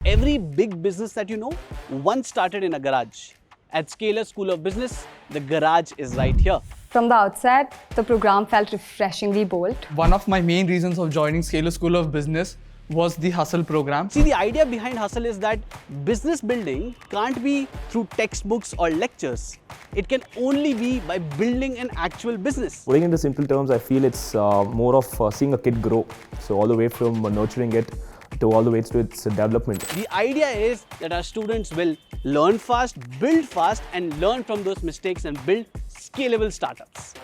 Every big business that you know once started in a garage. At Scalar School of Business, the garage is right here. From the outset, the program felt refreshingly bold. One of my main reasons of joining Scalar School of Business was the Hustle program. See, the idea behind Hustle is that business building can't be through textbooks or lectures. It can only be by building an actual business. Putting into simple terms, I feel it's more of seeing a kid grow. So all the way from nurturing it to all the way to its development. The idea is that our students will learn fast, build fast, and learn from those mistakes and build scalable startups.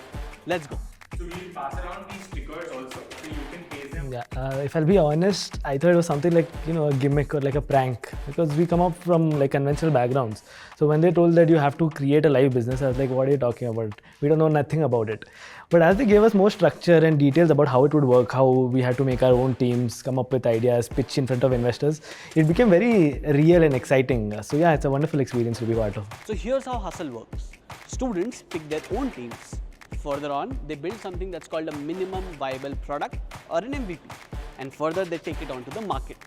Let's go. So we'll pass around these stickers also, so you can paste them. Yeah, if I'll be honest, I thought it was something like, a gimmick or like a prank, because we come up from like conventional backgrounds. So when they told that you have to create a live business, I was like, what are you talking about? We don't know nothing about it. But as they gave us more structure and details about how it would work, how we had to make our own teams, come up with ideas, pitch in front of investors, it became very real and exciting. So yeah, it's a wonderful experience to be part of. So here's how Hustle works. Students pick their own teams. Further on, they build something that's called a minimum viable product or an MVP. And further, they take it onto the market.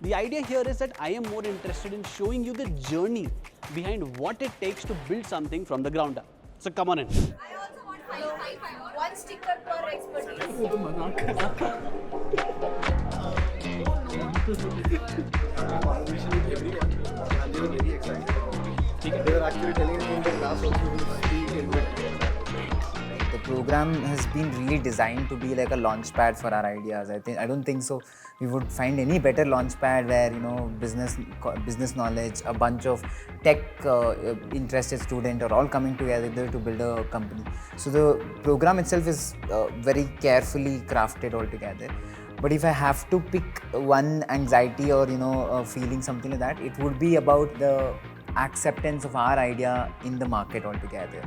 The idea here is that I am more interested in showing you the journey behind what it takes to build something from the ground up. So come on in. I also want one sticker per expertise. They were very excited. They were actually telling me in the class also we will speak in it. The program has been really designed to be like a launchpad for our ideas. I don't think so. We would find any better launchpad where business knowledge, a bunch of tech interested students are all coming together to build a company. So the program itself is very carefully crafted altogether. But if I have to pick one anxiety or feeling something like that, it would be about the acceptance of our idea in the market altogether.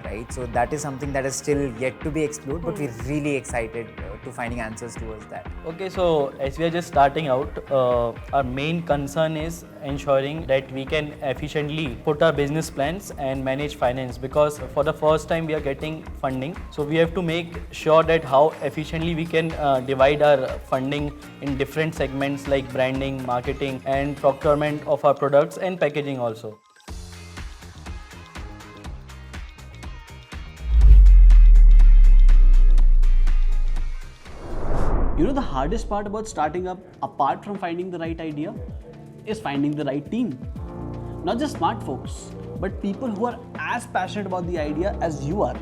Right, so that is something that is still yet to be explored, but we're really excited to finding answers towards that. Okay, so as we are just starting out, our main concern is ensuring that we can efficiently put our business plans and manage finance, because for the first time we are getting funding. So we have to make sure that how efficiently we can divide our funding in different segments like branding, marketing, and procurement of our products and packaging also. You know, the hardest part about starting up, apart from finding the right idea, is finding the right team. Not just smart folks, but people who are as passionate about the idea as you are.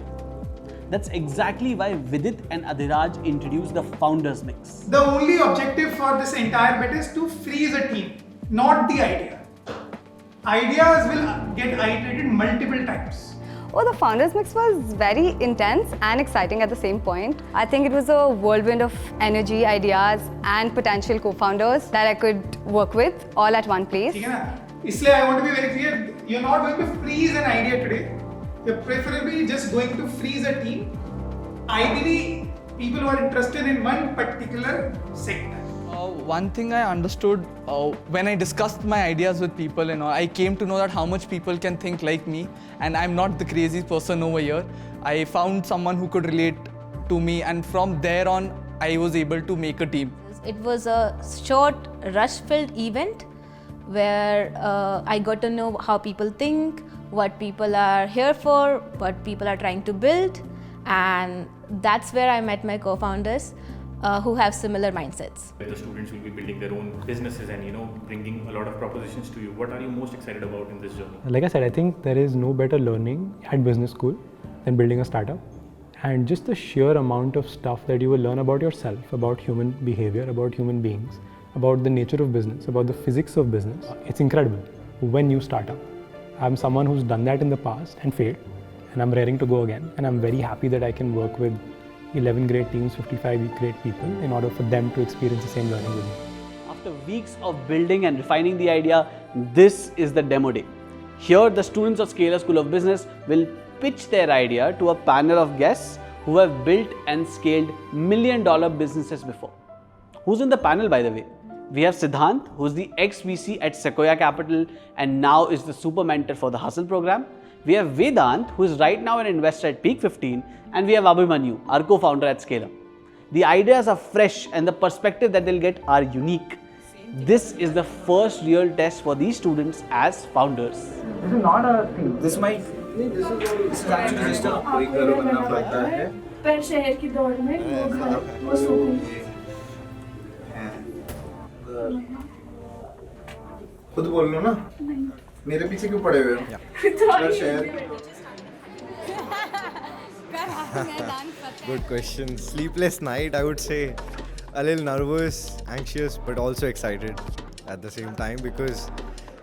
That's exactly why Vidit and Adhiraj introduced the Founders Mix. The only objective for this entire bit is to freeze a team, not the idea. Ideas will get iterated multiple times. Oh, the Founders Mix was very intense and exciting at the same point. I think it was a whirlwind of energy, ideas, and potential co-founders that I could work with all at one place. Isliye I want to be very clear, you're not going to freeze an idea today. You're preferably just going to freeze a team. Ideally, people who are interested in one particular sector. One thing I understood when I discussed my ideas with people and all, I came to know that how much people can think like me, and I'm not the crazy person over here. I found someone who could relate to me, and from there on, I was able to make a team. It was a short, rush-filled event where I got to know how people think, what people are here for, what people are trying to build, and that's where I met my co-founders who have similar mindsets. The students will be building their own businesses and bringing a lot of propositions to you. What are you most excited about in this journey? Like I said, I think there is no better learning at business school than building a startup. And just the sheer amount of stuff that you will learn about yourself, about human behavior, about human beings, about the nature of business, about the physics of business, it's incredible when you start up. I'm someone who's done that in the past and failed, and I'm raring to go again. And I'm very happy that I can work with 11 great teams, 55 great people in order for them to experience the same learning with me. After weeks of building and refining the idea, this is the demo day. Here, the students of Scalar School of Business will pitch their idea to a panel of guests who have built and scaled million-dollar businesses before. Who's in the panel, by the way? We have Siddhant, who's the ex-VC at Sequoia Capital and now is the super mentor for the Hustle program. We have Vedant, who is right now an investor at Peak 15, and we have Abhimanyu, our co-founder at Scalar. The ideas are fresh and the perspective that they'll get are unique. This is the first real test for these students as founders. This might. पर शहर की दौड़ में वो घर वो सुकून खुद बोल लो ना मेरे पीछे क्यों पड़े हुए हो Good question. Sleepless night, I would say. A little nervous, anxious, but also excited at the same time because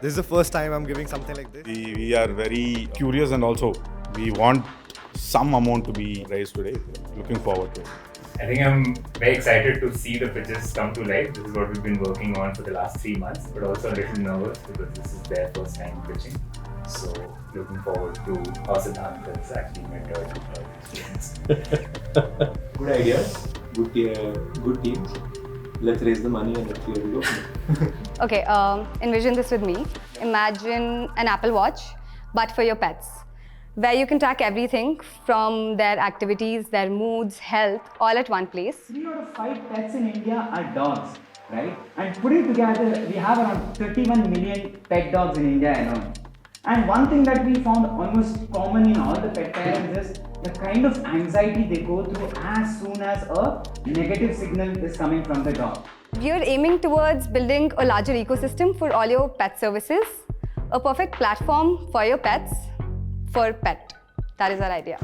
this is the first time I'm giving something like this. We are very curious and also we want some amount to be raised today. Looking forward to it. I think I'm very excited to see the pitches come to life. This is what we've been working on for the last 3 months, but also a little nervous because this is their first time pitching. So looking forward to how Siddhant has actually mentored students. Good ideas, good teams. Let's raise the money and let's see where we go. Okay, envision this with me. Imagine an Apple Watch, but for your pets, where you can track everything from their activities, their moods, health, all at one place. 3 out of 5 pets in India are dogs, right? And putting together, we have around 31 million pet dogs in India alone. And one thing that we found almost common in all the pet parents is the kind of anxiety they go through as soon as a negative signal is coming from the dog. We are aiming towards building a larger ecosystem for all your pet services, a perfect platform for your pets, for pet. That is our idea.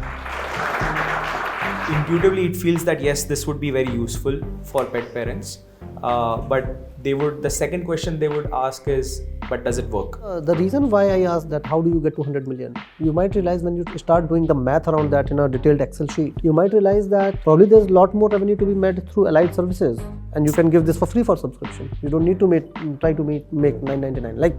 Intuitively, it feels that yes, this would be very useful for pet parents. But the second question they would ask is, but does it work? The reason why I asked that, how do you get to 100 million? You might realize when you start doing the math around that in a detailed Excel sheet, you might realize that probably there's a lot more revenue to be made through allied services, and you can give this for free for subscription. You don't need to try to make $9.99. Like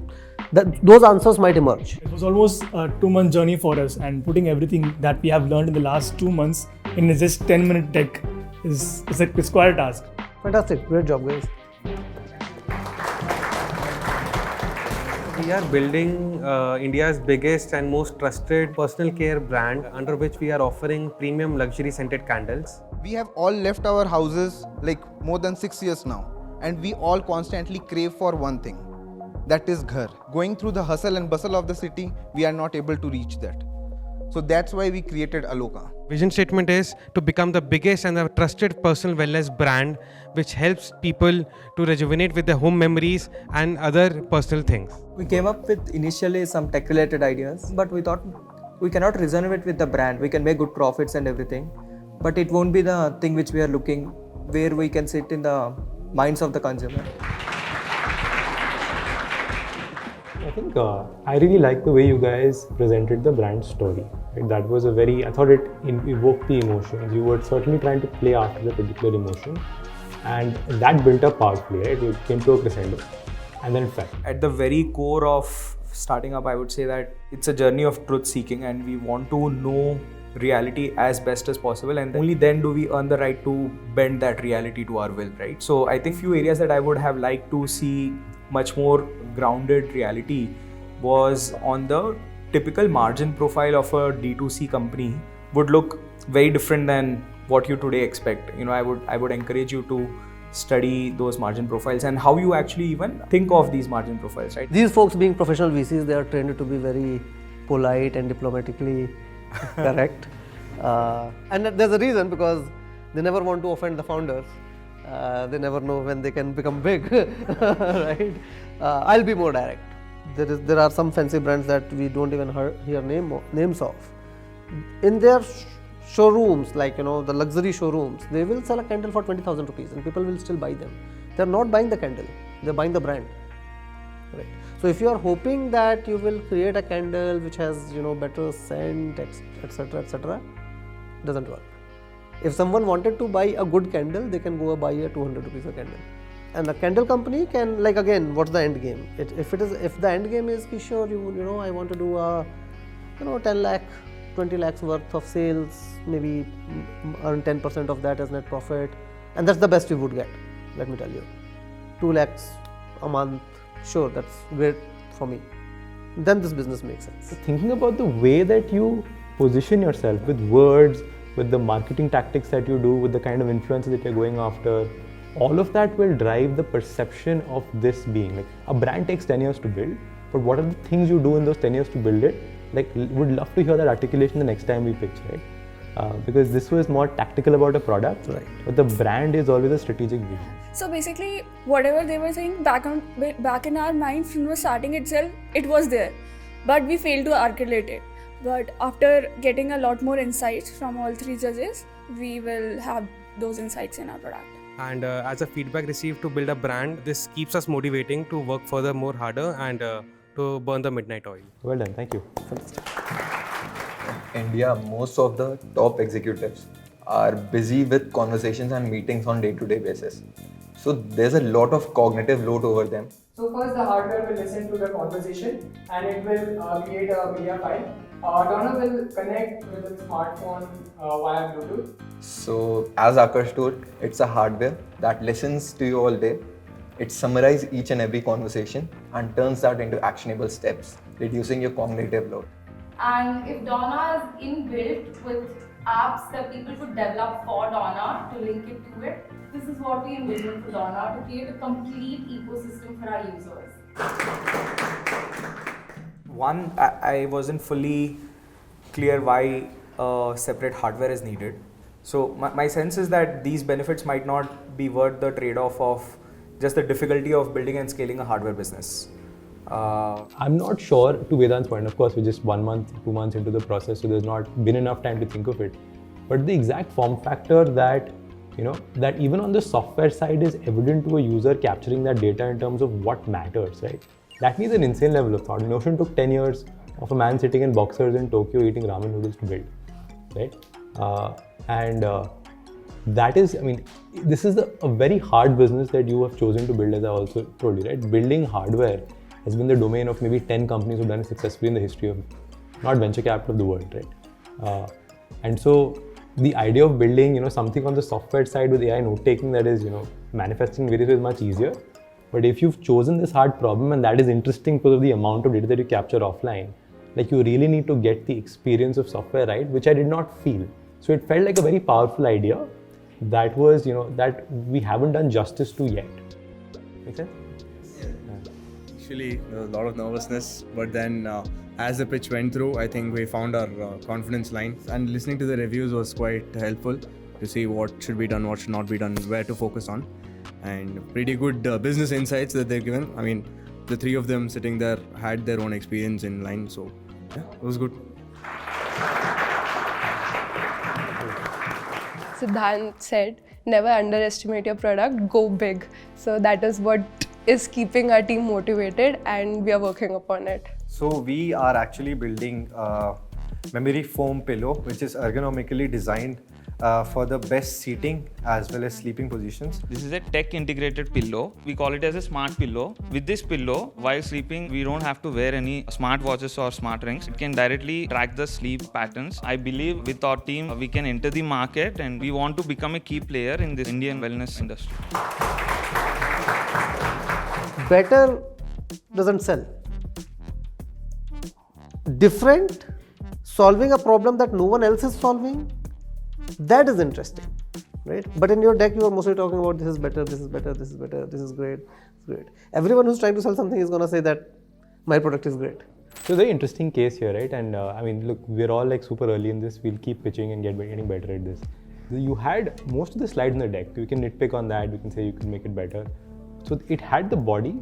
those answers might emerge. It was almost a 2-month journey for us, and putting everything that we have learned in the last 2 months in just 10-minute tech is quite a task. Fantastic, great job, guys. We are building India's biggest and most trusted personal care brand, under which we are offering premium luxury scented candles. We have all left our houses like more than 6 years now, and we all constantly crave for one thing, that is ghar. Going through the hustle and bustle of the city, we are not able to reach that. So that's why we created Aloka. Vision statement is to become the biggest and the trusted personal wellness brand, which helps people to rejuvenate with their home memories and other personal things. We came up with initially some tech related ideas, but we thought we cannot resonate with the brand. We can make good profits and everything, but it won't be the thing which we are looking, where we can sit in the minds of the consumer. I think I really like the way you guys presented the brand story. Right? That was I thought it evoked the emotions. You were certainly trying to play after the particular emotion, and that built up powerfully, right? It came to a crescendo, and then it fell. At the very core of starting up, I would say that it's a journey of truth seeking, and we want to know reality as best as possible, and only then do we earn the right to bend that reality to our will, right? So I think few areas that I would have liked to see much more grounded reality was on the typical margin profile of a D2C company would look very different than what you today expect. You know, I would encourage you to study those margin profiles and how you actually even think of these margin profiles, right? These folks, being professional VCs, they are trained to be very polite and diplomatically correct. And there's a reason, because they never want to offend the founders. They never know when they can become big, right? I'll be more direct. There are some fancy brands that we don't even hear names of. In their showrooms, like the luxury showrooms, they will sell a candle for 20,000 rupees, and people will still buy them. They're not buying the candle; they're buying the brand, right? So if you are hoping that you will create a candle which has better scent, etc., doesn't work. If someone wanted to buy a good candle, they can go buy a 200 rupees a candle. And a candle company can, like, again, what's the end game? If the end game is, sure, I want to do a 10 lakh, 20 lakhs worth of sales, maybe earn 10% of that as net profit, and that's the best you would get, let me tell you. 2 lakhs a month, sure, that's great for me. Then this business makes sense. Thinking about the way that you position yourself with words, with the marketing tactics that you do, with the kind of influences that you're going after, all of that will drive the perception of this being. Like a brand takes 10 years to build, but what are the things you do in those 10 years to build it? Like, would love to hear that articulation the next time we pitch, right? Because this was more tactical about a product, right? But the brand is always a strategic vision. So basically, whatever they were saying back in our mind from the starting itself, it was there, but we failed to articulate it. But after getting a lot more insights from all three judges, we will have those insights in our product. And as a feedback received to build a brand, this keeps us motivating to work further more harder and to burn the midnight oil. Well done, thank you. In India, most of the top executives are busy with conversations and meetings on day-to-day basis. So there's a lot of cognitive load over them. So first the hardware will listen to the conversation and it will create a media file. Donor will connect with the smartphone via Bluetooth. So as Akash told, it's a hardware that listens to you all day. It summarizes each and every conversation and turns that into actionable steps, reducing your cognitive load. And if Donna is inbuilt with apps that people could develop for Donna to link it to it, this is what we envision for Donna, to create a complete ecosystem for our users. One, I wasn't fully clear why separate hardware is needed. So my sense is that these benefits might not be worth the trade-off of just the difficulty of building and scaling a hardware business. I'm not sure, to Vedant's point, of course, we're just 1 month, 2 months into the process, so there's not been enough time to think of it. But the exact form factor that, that even on the software side is evident to a user capturing that data in terms of what matters, right? That needs an insane level of thought. Notion took 10 years of a man sitting in boxers in Tokyo eating ramen noodles to build, right? That is, this is a very hard business that you have chosen to build, as I also told you, right? Building hardware has been the domain of maybe 10 companies who've done it successfully in the history of, not venture capital of the world, right? And so the idea of building, something on the software side with AI note-taking that is, manifesting in various ways much easier. But if you've chosen this hard problem and that is interesting because of the amount of data that you capture offline, like you really need to get the experience of software right, which I did not feel. So it felt like a very powerful idea that was, that we haven't done justice to yet. Make sense? Initially, there was a lot of nervousness, but then as the pitch went through, I think we found our confidence line, and listening to the reviews was quite helpful to see what should be done, what should not be done, where to focus on, and pretty good business insights that they've given. The three of them sitting there had their own experience in line, so yeah, it was good. Siddhant said, never underestimate your product, go big. So that is what is keeping our team motivated, and we are working upon it. So we are actually building a memory foam pillow, which is ergonomically designed for the best seating as well as sleeping positions. This is a tech integrated pillow. We call it as a smart pillow. With this pillow, while sleeping, we don't have to wear any smart watches or smart rings. It can directly track the sleep patterns. I believe with our team, we can enter the market, and we want to become a key player in this Indian wellness industry. Better doesn't sell. Different, solving a problem that no one else is solving, that is interesting, right? But in your deck, you are mostly talking about this is better, this is better, this is better, this is great, it's great. Everyone who's trying to sell something is going to say that my product is great. So very interesting case here, right? And look, we're all like super early in this. We'll keep pitching and getting better at this. You had most of the slides in the deck. You can nitpick on that. You can say you can make it better. So it had the body,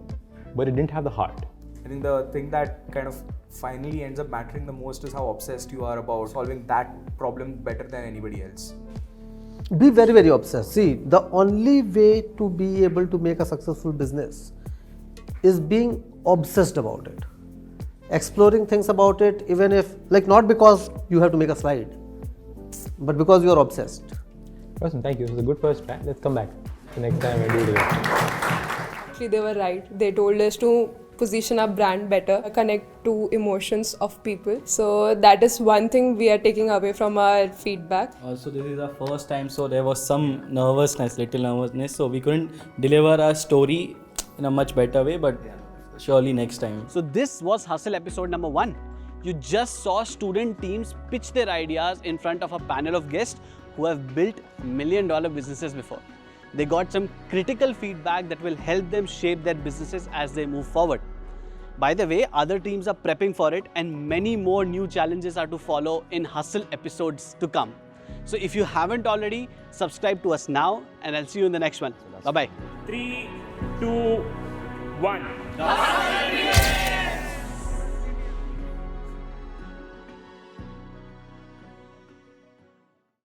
but it didn't have the heart. I think the thing that kind of finally ends up mattering the most is how obsessed you are about solving that problem better than anybody else. Be very, very obsessed. See, the only way to be able to make a successful business is being obsessed about it. Exploring things about it, even if, not because you have to make a slide, but because you are obsessed. Awesome, thank you. It was a good first try. Let's come back the next time and do it again. Actually, they were right. They told us to position our brand better, connect to emotions of people. So that is one thing we are taking away from our feedback. Also, this is our first time, so there was some little nervousness. So we couldn't deliver our story in a much better way, but surely next time. So this was Hustle episode number 1. You just saw student teams pitch their ideas in front of a panel of guests who have built $1 million businesses before. They got some critical feedback that will help them shape their businesses as they move forward. By the way, other teams are prepping for it and many more new challenges are to follow in Hustle episodes to come. So if you haven't already, subscribe to us now and I'll see you in the next one. Bye-bye. 3, 2, 1.